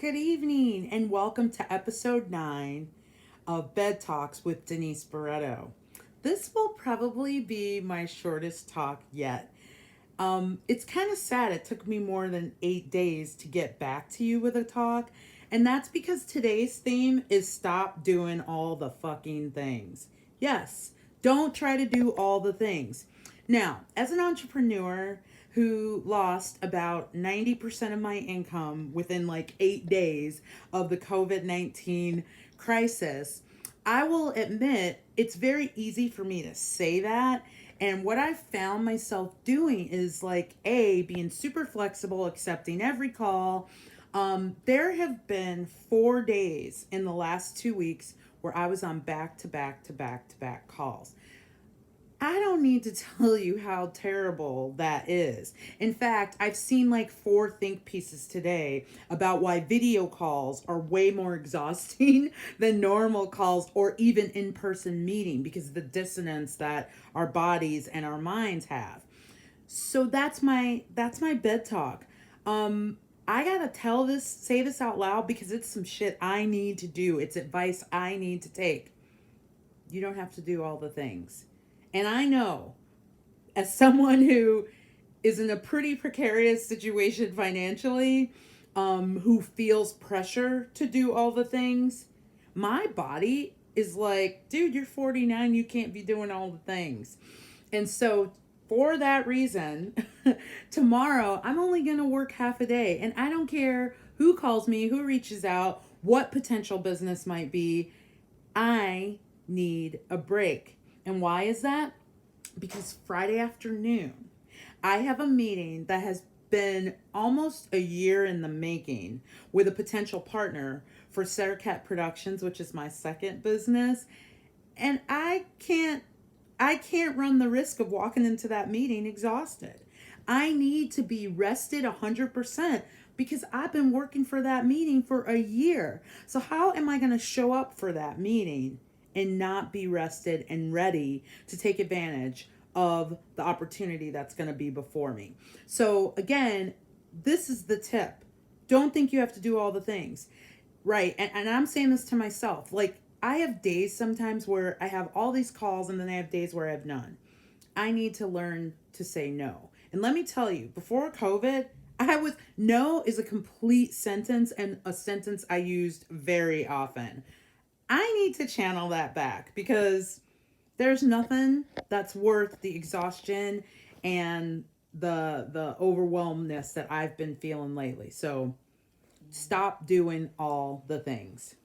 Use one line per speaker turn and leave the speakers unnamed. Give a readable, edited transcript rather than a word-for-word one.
Good evening, and welcome to episode 9 of Bed Talks with Denise Barreto. This will probably be my shortest talk yet. It's kind of sad it took me more than 8 days to get back to you with a talk, and that's because today's theme is stop doing all the fucking things. Yes, don't try to do all the things. Now, as an entrepreneur who lost about 90% of my income within like 8 days of the COVID 19 crisis, I will admit it's very easy for me to say that. And what I found myself doing is like, being super flexible, accepting every call. There have been 4 days in the last 2 weeks where I was on back to back to back to back calls. I don't need to tell you how terrible that is. In fact, I've seen like 4 think pieces today about why video calls are way more exhausting than normal calls or even in-person meeting because of the dissonance that our bodies and our minds have. So that's my bed talk. I gotta say this out loud because it's some shit I need to do. It's advice I need to take. You don't have to do all the things. And I know, as someone who is in a pretty precarious situation financially, who feels pressure to do all the things, my body is like, dude, you're 49, you can't be doing all the things. And so, for that reason, tomorrow I'm only going to work half a day. And I don't care who calls me, who reaches out, what potential business might be. I need a break. And why is that? Because Friday afternoon, I have a meeting that has been almost a year in the making with a potential partner for Sarahcat Productions, which is my second business. And I can't run the risk of walking into that meeting exhausted. I need to be rested 100% because I've been working for that meeting for a year. So how am I going to show up for that meeting and not be rested and ready to take advantage of the opportunity that's going to be before me? So again, this is the tip. Don't think you have to do all the things. Right. And I'm saying this to myself. Like, I have days sometimes where I have all these calls and then I have days where I have none. I need to learn to say no. And let me tell you, before COVID, no is a complete sentence and a sentence I used very often. I need to channel that back because there's nothing that's worth the exhaustion and the overwhelmness that I've been feeling lately. So stop doing all the things.